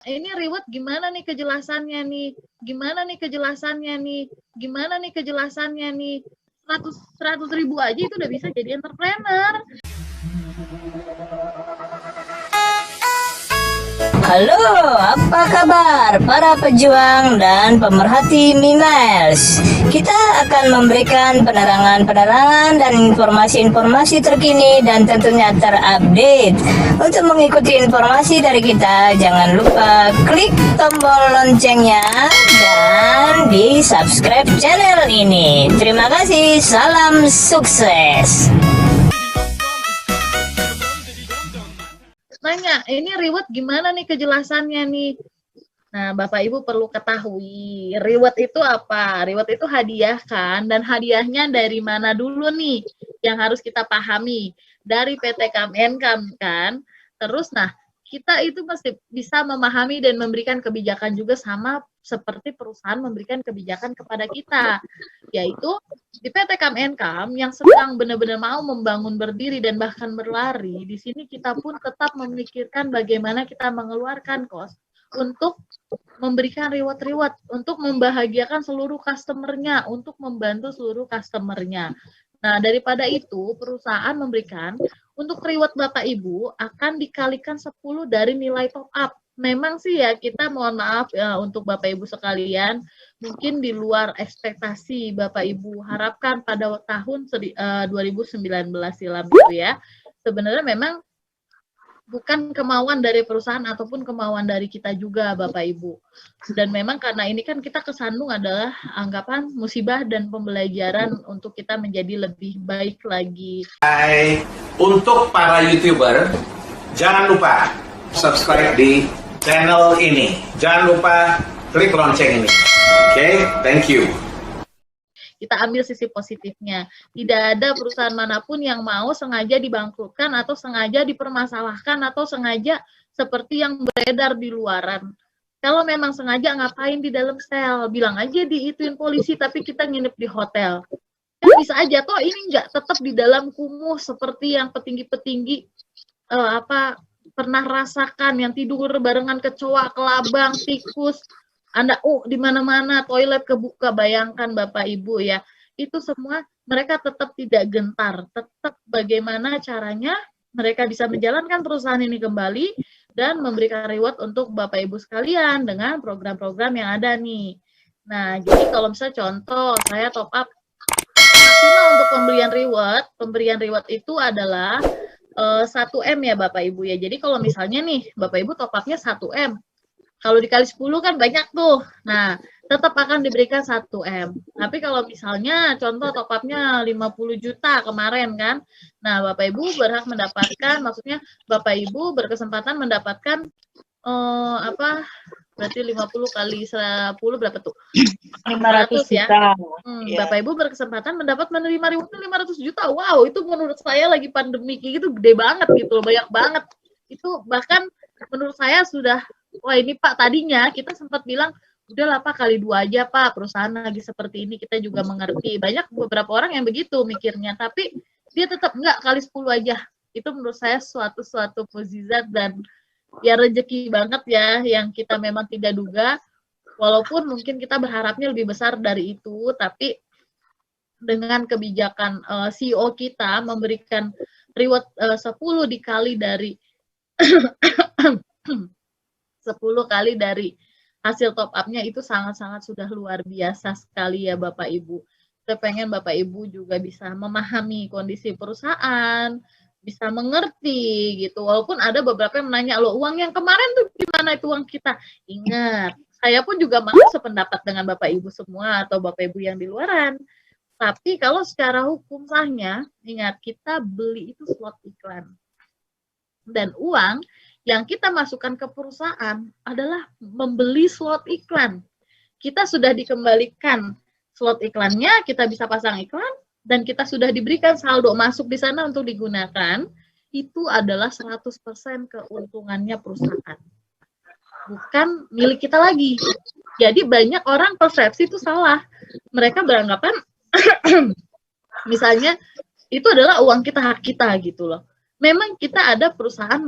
Ini reward gimana nih kejelasannya nih? Gimana nih kejelasannya nih? Gimana nih kejelasannya nih? 100 ribu aja itu udah bisa jadi entrepreneur. Halo, apa kabar para pejuang dan pemerhati Mimiles? Kita akan memberikan penerangan-penerangan dan informasi-informasi terkini dan tentunya terupdate. Untuk mengikuti informasi dari kita, jangan lupa klik tombol loncengnya dan di subscribe channel ini. Terima kasih, salam sukses. Nanya, ini reward gimana nih kejelasannya nih? Nah, Bapak Ibu perlu ketahui, reward itu apa? Reward itu hadiah kan, dan hadiahnya dari mana dulu nih? Yang harus kita pahami. Dari PT Kemenkam kan. Terus, nah, kita itu mesti bisa memahami dan memberikan kebijakan juga sama seperti perusahaan memberikan kebijakan kepada kita. Yaitu, di PT Kemenkam yang sedang benar-benar mau membangun berdiri dan bahkan berlari, di sini kita pun tetap memikirkan bagaimana kita mengeluarkan kos untuk memberikan reward-reward, untuk membahagiakan seluruh customer-nya, untuk membantu seluruh customer-nya. Nah, daripada itu, perusahaan memberikan untuk reward Bapak Ibu akan dikalikan 10 dari nilai top up. Memang sih ya, kita mohon maaf ya untuk Bapak Ibu sekalian, mungkin di luar ekspektasi Bapak Ibu harapkan pada tahun 2019 silam gitu ya. Sebenarnya memang bukan kemauan dari perusahaan ataupun kemauan dari kita juga Bapak Ibu. Dan memang karena ini kan kita kesandung adalah anggapan musibah dan pembelajaran untuk kita menjadi lebih baik lagi. Hai, untuk para YouTuber, jangan lupa subscribe di channel ini. Jangan lupa klik lonceng ini. Oke, thank you. Kita ambil sisi positifnya. Tidak ada perusahaan manapun yang mau sengaja dibangkrutkan atau sengaja dipermasalahkan atau sengaja seperti yang beredar di luaran. Kalau memang sengaja ngapain di dalam sel, bilang aja diituin polisi tapi kita nginep di hotel. Kan bisa aja toh ini nggak tetap di dalam kumuh seperti yang petinggi-petinggi pernah rasakan, yang tidur barengan kecoa, kelabang, tikus, Anda di mana-mana toilet kebuka, bayangkan Bapak Ibu ya. Itu semua mereka tetap tidak gentar, tetap bagaimana caranya mereka bisa menjalankan perusahaan ini kembali dan memberikan reward untuk Bapak Ibu sekalian dengan program-program yang ada nih. Nah, jadi kalau misalnya contoh saya top up maksimal untuk pemberian reward itu adalah 1M ya Bapak Ibu ya. Jadi kalau misalnya nih Bapak Ibu top up-nya 1M, kalau dikali 10 kan banyak tuh. Nah, tetap akan diberikan 1M. Tapi kalau misalnya contoh top up-nya 50 juta kemarin kan. Nah, Bapak Ibu berhak mendapatkan, maksudnya Bapak Ibu berkesempatan mendapatkan berarti 50 kali 10 berapa tuh? 500 ya. juta. Bapak Ibu berkesempatan mendapat menerima reward 500 juta. Wow, itu menurut saya lagi pandemi gitu gede banget gitu loh, banyak banget. Itu bahkan menurut saya sudah, wah ini Pak, tadinya kita sempat bilang, udahlah Pak, kali 2 aja Pak, perusahaan lagi seperti ini, kita juga mengerti. Banyak beberapa orang yang begitu mikirnya, tapi dia tetap enggak, kali 10 aja. Itu menurut saya suatu mukjizat dan ya rezeki banget ya, yang kita memang tidak duga, walaupun mungkin kita berharapnya lebih besar dari itu, tapi dengan kebijakan CEO kita memberikan reward 10 dikali dari 10 kali dari hasil top up-nya itu sangat-sangat sudah luar biasa sekali ya Bapak Ibu. Saya pengen Bapak Ibu juga bisa memahami kondisi perusahaan, bisa mengerti gitu. Walaupun ada beberapa yang menanya, loh uang yang kemarin tuh gimana itu uang kita? Ingat, saya pun juga mau sependapat dengan Bapak Ibu semua atau Bapak Ibu yang di luaran. Tapi kalau secara hukum sahnya, ingat kita beli itu slot iklan. Dan uang yang kita masukkan ke perusahaan adalah membeli slot iklan. Kita sudah dikembalikan slot iklannya, kita bisa pasang iklan, dan kita sudah diberikan saldo masuk di sana untuk digunakan, itu adalah 100% keuntungannya perusahaan. Bukan milik kita lagi. Jadi banyak orang persepsi itu salah. Mereka beranggapan, misalnya, itu adalah uang kita, hak kita gitu loh. Memang kita ada perusahaan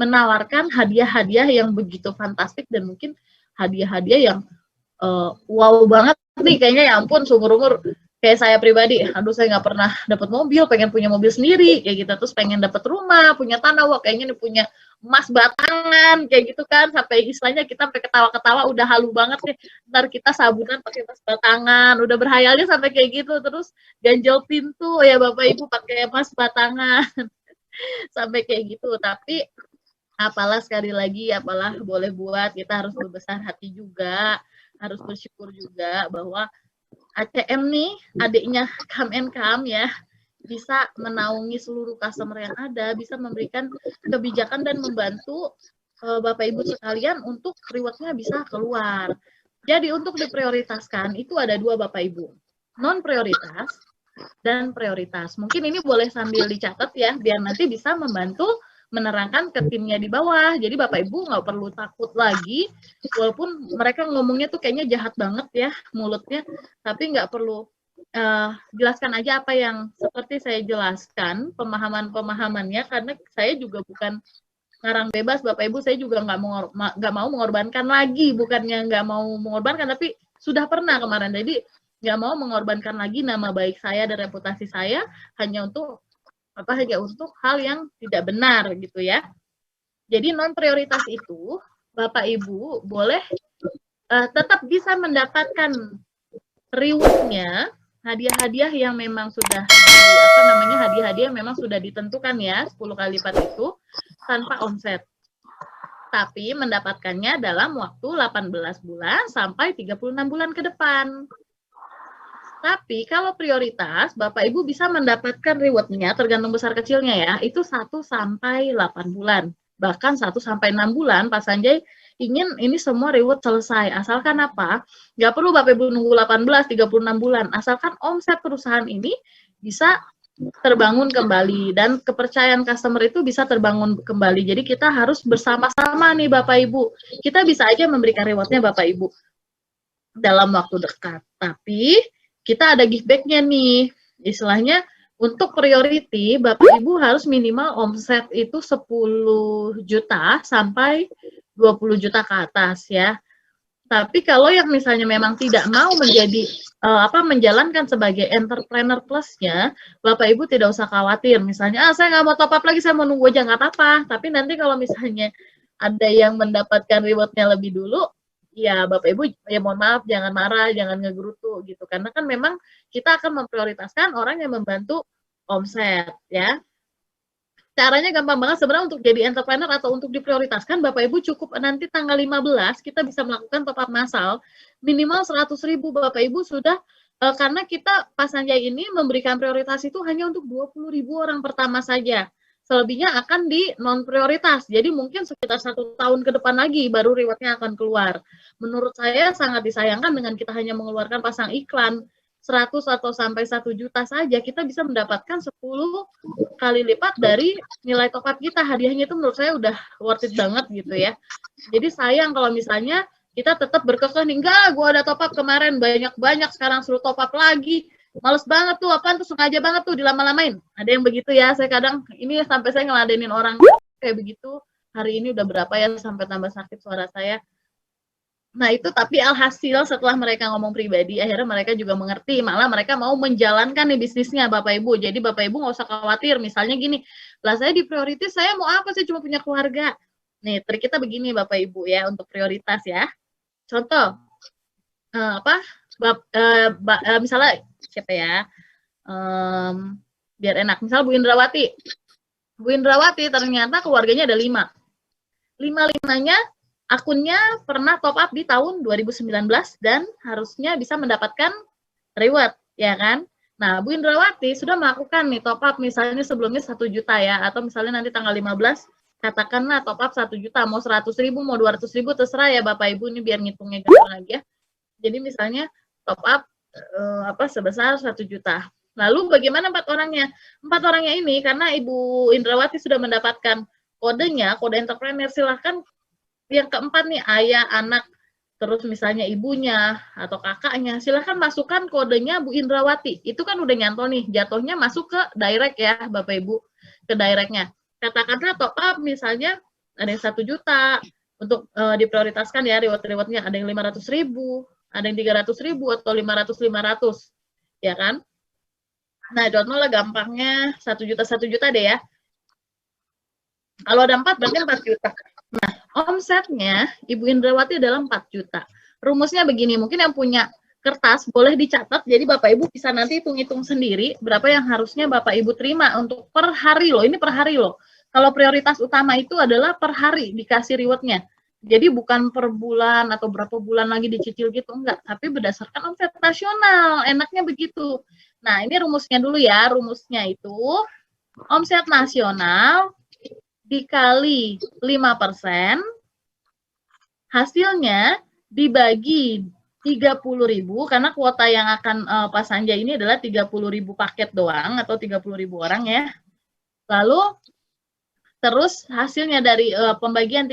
menawarkan hadiah-hadiah yang begitu fantastik dan mungkin hadiah-hadiah yang wow banget nih kayaknya, ya ampun, seumur-umur kayak saya pribadi, aduh saya nggak pernah dapat mobil, pengen punya mobil sendiri kayak gitu, terus pengen dapat rumah, punya tanah, wah kayaknya nih punya emas batangan kayak gitu kan, sampai istilahnya kita sampai ketawa-ketawa udah halu banget nih, ntar kita sabunan pakai emas batangan, udah berhayalnya sampai kayak gitu, terus ganjel pintu ya Bapak Ibu pakai emas batangan sampai kayak gitu. Tapi apalah, sekali lagi, apalah boleh buat, kita harus berbesar hati juga, harus bersyukur juga bahwa ACM nih, adiknya Come and Come ya, bisa menaungi seluruh customer yang ada, bisa memberikan kebijakan dan membantu Bapak Ibu sekalian untuk rewardnya bisa keluar. Jadi untuk diprioritaskan itu ada dua Bapak Ibu, non prioritas dan prioritas. Mungkin ini boleh sambil dicatat ya, biar nanti bisa membantu menerangkan ke timnya di bawah. Jadi Bapak Ibu nggak perlu takut lagi, walaupun mereka ngomongnya tuh kayaknya jahat banget ya mulutnya, tapi nggak perlu, jelaskan aja apa yang seperti saya jelaskan, pemahaman-pemahamannya, karena saya juga bukan ngarang bebas Bapak Ibu, saya juga nggak mau mengorbankan lagi, bukannya nggak mau mengorbankan, tapi sudah pernah kemarin, jadi nggak mau mengorbankan lagi nama baik saya dan reputasi saya hanya untuk hal yang tidak benar gitu ya. Jadi non prioritas itu Bapak Ibu boleh tetap bisa mendapatkan rewardnya, hadiah-hadiah yang memang sudah hadiah-hadiah yang memang sudah ditentukan ya, 10 kali lipat itu tanpa omset. Tapi mendapatkannya dalam waktu 18 bulan sampai 36 bulan ke depan. Tapi kalau prioritas, Bapak Ibu bisa mendapatkan reward-nya tergantung besar kecilnya ya, itu 1 sampai 8 bulan. Bahkan 1 sampai 6 bulan Pak Sanjay ingin ini semua reward selesai. Asalkan apa? Nggak perlu Bapak Ibu nunggu 18, 36 bulan. Asalkan omset perusahaan ini bisa terbangun kembali dan kepercayaan customer itu bisa terbangun kembali. Jadi kita harus bersama-sama nih Bapak Ibu. Kita bisa aja memberikan reward-nya Bapak Ibu dalam waktu dekat. Tapi kita ada give back-nya nih. Istilahnya untuk priority, Bapak Ibu harus minimal omset itu 10 juta sampai 20 juta ke atas ya. Tapi kalau yang misalnya memang tidak mau menjadi menjalankan sebagai entrepreneur plusnya, Bapak Ibu tidak usah khawatir. Misalnya, saya nggak mau top up lagi, saya mau nunggu aja, nggak apa-apa. Tapi nanti kalau misalnya ada yang mendapatkan reward-nya lebih dulu, ya Bapak Ibu ya mohon maaf, jangan marah, jangan ngegerutu gitu. Karena kan memang kita akan memprioritaskan orang yang membantu omset ya. Caranya gampang banget sebenarnya untuk jadi entrepreneur atau untuk diprioritaskan, Bapak Ibu cukup nanti tanggal 15 kita bisa melakukan top up massal minimal 100.000 Bapak Ibu sudah, karena kita Pak Sanjay ini memberikan prioritas itu hanya untuk 20.000 orang pertama saja. Selebihnya akan di non prioritas. Jadi mungkin sekitar 1 tahun ke depan lagi baru rewardnya akan keluar. Menurut saya sangat disayangkan dengan kita hanya mengeluarkan pasang iklan 100 atau sampai 1 juta saja, kita bisa mendapatkan 10 kali lipat dari nilai top up kita. Hadiahnya itu menurut saya udah worth it banget gitu ya. Jadi sayang kalau misalnya kita tetap berkekeh nih, enggak, gue ada top up kemarin banyak-banyak, sekarang suruh top up lagi. Males banget tuh, apaan tuh, sengaja banget tuh dilama-lamain. Ada yang begitu ya, saya kadang ini sampai saya ngeladenin orang kayak begitu. Hari ini udah berapa ya sampai tambah sakit suara saya. Nah itu, tapi alhasil setelah mereka ngomong pribadi, akhirnya mereka juga mengerti, malah mereka mau menjalankan nih bisnisnya Bapak Ibu. Jadi Bapak Ibu nggak usah khawatir, misalnya gini, lah saya di prioritas, saya mau apa, saya cuma punya keluarga. Nih trik kita begini Bapak Ibu ya, untuk prioritas ya. Contoh, misalnya siapa ya, biar enak, misal Bu Indrawati. Bu Indrawati ternyata keluarganya ada 5. 5-5-nya akunnya pernah top up di tahun 2019 dan harusnya bisa mendapatkan reward, ya kan? Nah, Bu Indrawati sudah melakukan nih top up misalnya sebelumnya 1 juta ya, atau misalnya nanti tanggal 15 katakanlah top up 1 juta, mau 100.000, mau 200.000 terserah ya Bapak Ibu, ini biar ngitungnya gampang lagi ya. Jadi misalnya top up sebesar 1 juta. Lalu bagaimana 4 orangnya? 4 orangnya ini karena Ibu Indrawati sudah mendapatkan kodenya, kode entrepreneur, silahkan yang keempat nih, ayah, anak, terus misalnya ibunya atau kakaknya, silahkan masukkan kodenya Bu Indrawati. Itu kan udah nyantol nih, jatuhnya masuk ke direct ya Bapak Ibu, ke directnya. Katakanlah top up misalnya ada yang 1 juta untuk diprioritaskan ya reward-rewardnya, ada yang 500.000, ada yang 300.000 atau 500 ya kan? Nah, contoh lah gampangnya 1 juta deh ya. Kalau ada 4 berarti 4 juta. Nah, omsetnya Ibu Indrawati adalah 4 juta. Rumusnya begini, mungkin yang punya kertas boleh dicatat, jadi Bapak Ibu bisa nanti hitung-hitung sendiri berapa yang harusnya Bapak Ibu terima untuk per hari loh, ini per hari loh. Kalau prioritas utama itu adalah per hari dikasih rewardnya. Jadi bukan per bulan atau berapa bulan lagi dicicil gitu, enggak. Tapi berdasarkan omset nasional, enaknya begitu. Nah, ini rumusnya dulu ya, rumusnya itu omset nasional dikali 5%, hasilnya dibagi 30.000, karena kuota yang akan Pak Sanja ini adalah 30.000 paket doang atau 30.000 orang ya. Lalu terus hasilnya dari pembagian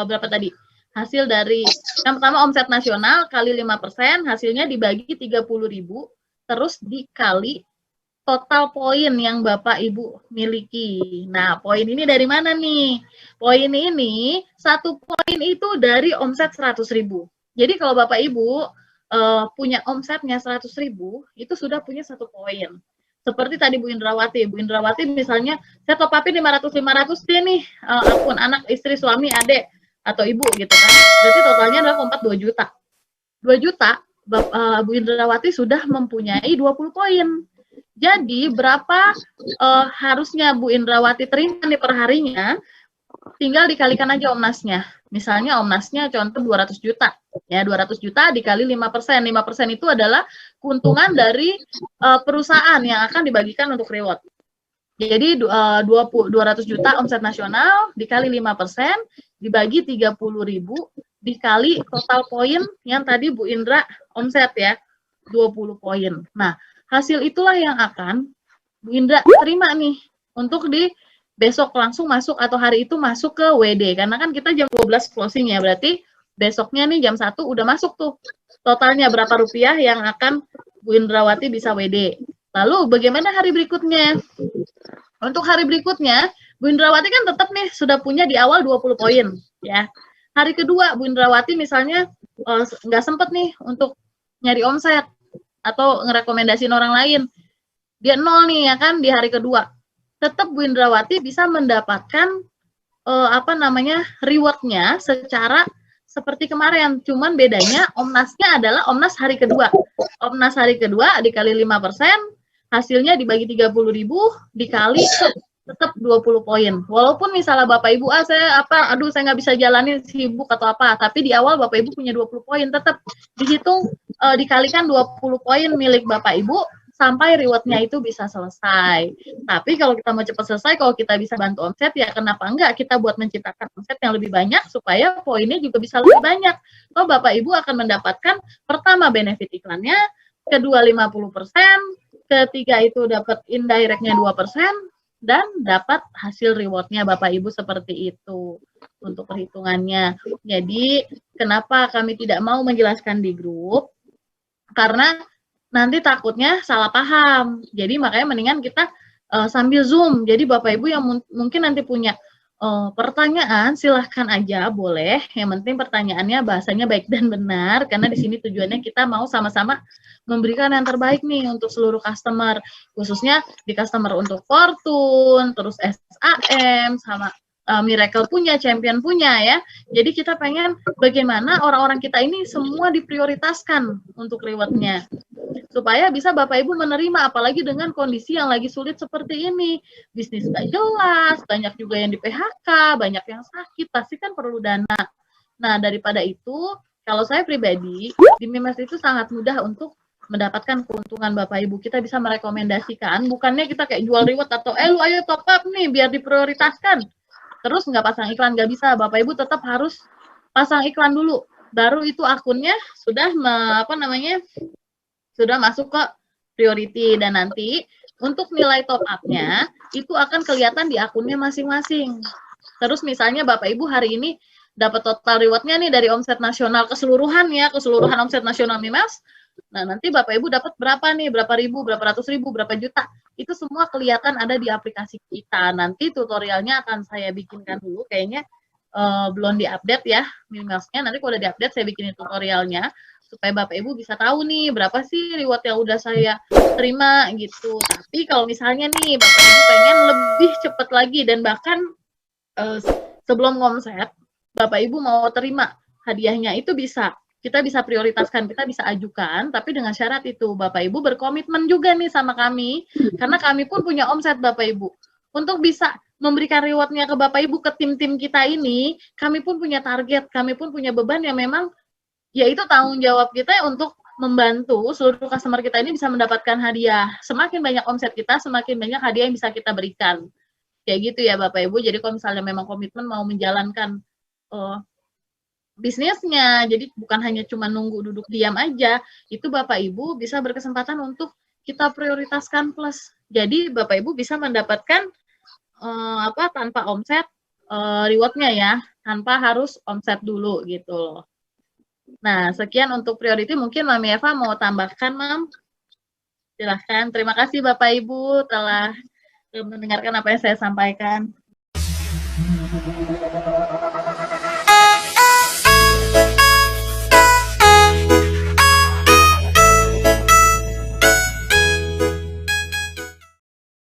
berapa tadi? Hasil dari yang pertama omset nasional kali 5%, hasilnya dibagi 30.000, terus dikali total poin yang Bapak Ibu miliki. Nah, poin ini dari mana nih? Poin ini 1 poin itu dari omset 100.000. Jadi kalau Bapak Ibu punya omsetnya 100.000, itu sudah punya 1 poin. Seperti tadi Bu Indrawati misalnya, saya top up-in 500 deh nih, akun anak, istri, suami, adik, atau ibu gitu kan. Berarti totalnya adalah kompat 2 juta. 2 juta, Bu Indrawati sudah mempunyai 20 poin. Jadi berapa harusnya Bu Indrawati terima nih per harinya, tinggal dikalikan aja omnasnya. Misalnya omnasnya contoh 200 juta. Ya, 200 juta dikali 5%. 5% itu adalah keuntungan dari perusahaan yang akan dibagikan untuk reward. Jadi 200 juta omset nasional dikali 5%, dibagi 30.000, dikali total poin yang tadi Bu Indra omset ya, 20 poin. Nah, hasil itulah yang akan Bu Indra terima nih untuk di besok langsung masuk atau hari itu masuk ke WD, karena kan kita jam 12 closing ya, berarti besoknya nih jam 1 udah masuk tuh totalnya berapa rupiah yang akan Bu Indrawati bisa WD. Lalu bagaimana hari berikutnya? Untuk hari berikutnya Bu Indrawati kan tetap nih sudah punya di awal 20 poin ya. Hari kedua Bu Indrawati misalnya nggak sempet nih untuk nyari omset atau ngerekomendasiin orang lain, dia 0 nih ya kan di hari kedua. Tetap Bu Indrawati bisa mendapatkan rewardnya secara seperti kemarin, cuman bedanya omnasnya adalah omnas hari kedua. Omnas hari kedua dikali 5%, hasilnya dibagi 30.000 dikali tetap 20 poin. Walaupun misalnya Bapak Ibu saya nggak bisa jalanin, sibuk atau apa, tapi di awal Bapak Ibu punya 20 poin, tetap dihitung dikalikan 20 poin milik Bapak Ibu sampai rewardnya itu bisa selesai. Tapi kalau kita mau cepat selesai, kalau kita bisa bantu omset, ya kenapa enggak kita buat menciptakan omset yang lebih banyak supaya poinnya juga bisa lebih banyak. So, Bapak Ibu akan mendapatkan pertama benefit iklannya, kedua 50%, ketiga itu dapat indirectnya 2%, dan dapat hasil rewardnya Bapak Ibu seperti itu untuk perhitungannya. Jadi kenapa kami tidak mau menjelaskan di grup? Karena nanti takutnya salah paham. Jadi makanya mendingan kita sambil Zoom. Jadi Bapak Ibu yang mungkin nanti punya pertanyaan, silahkan aja, boleh. Yang penting pertanyaannya bahasanya baik dan benar, karena di sini tujuannya kita mau sama-sama memberikan yang terbaik nih untuk seluruh customer, khususnya di customer untuk Fortune, terus SAM, sama Miracle punya, Champion punya ya. Jadi kita pengen bagaimana orang-orang kita ini semua diprioritaskan untuk rewardnya, supaya bisa Bapak Ibu menerima, apalagi dengan kondisi yang lagi sulit seperti ini. Bisnis nggak jelas, banyak juga yang di PHK, banyak yang sakit, pasti kan perlu dana. Nah, daripada itu, kalau saya pribadi, di Mimes itu sangat mudah untuk mendapatkan keuntungan Bapak Ibu. Kita bisa merekomendasikan, bukannya kita kayak jual reward atau lu ayo top up nih biar diprioritaskan. Terus nggak pasang iklan, nggak bisa. Bapak Ibu tetap harus pasang iklan dulu. Baru itu akunnya sudah sudah masuk ke priority, dan nanti untuk nilai top up-nya itu akan kelihatan di akunnya masing-masing. Terus misalnya Bapak Ibu hari ini dapat total reward-nya nih dari omset nasional keseluruhan ya, keseluruhan omset nasional Mimes. Nah, nanti Bapak Ibu dapat berapa nih, berapa ribu, berapa ratus ribu, berapa juta. Itu semua kelihatan ada di aplikasi kita. Nanti tutorialnya akan saya bikinkan dulu kayaknya belum diupdate ya Mimelsnya. Nanti kalau udah diupdate saya bikin tutorialnya supaya Bapak Ibu bisa tahu nih berapa sih reward yang udah saya terima gitu. Tapi kalau misalnya nih Bapak Ibu pengen lebih cepat lagi dan bahkan sebelum ngomset Bapak Ibu mau terima hadiahnya itu bisa. Kita bisa prioritaskan, kita bisa ajukan, tapi dengan syarat itu Bapak Ibu berkomitmen juga nih sama kami, karena kami pun punya omset Bapak Ibu. Untuk bisa memberikan rewardnya ke Bapak Ibu, ke tim-tim kita ini, kami pun punya target, kami pun punya beban yang memang, yaitu tanggung jawab kita untuk membantu seluruh customer kita ini bisa mendapatkan hadiah. Semakin banyak omset kita, semakin banyak hadiah yang bisa kita berikan. Kayak gitu ya Bapak Ibu, jadi kalau misalnya memang komitmen mau menjalankan bisnisnya, jadi bukan hanya cuma nunggu duduk diam aja, itu Bapak Ibu bisa berkesempatan untuk kita prioritaskan plus. Jadi Bapak Ibu bisa mendapatkan tanpa omset rewardnya ya, tanpa harus omset dulu gitu loh. Nah, sekian untuk priority. Mungkin Mami Eva mau tambahkan, Mam? Silahkan. Terima kasih Bapak Ibu telah mendengarkan apa yang saya sampaikan.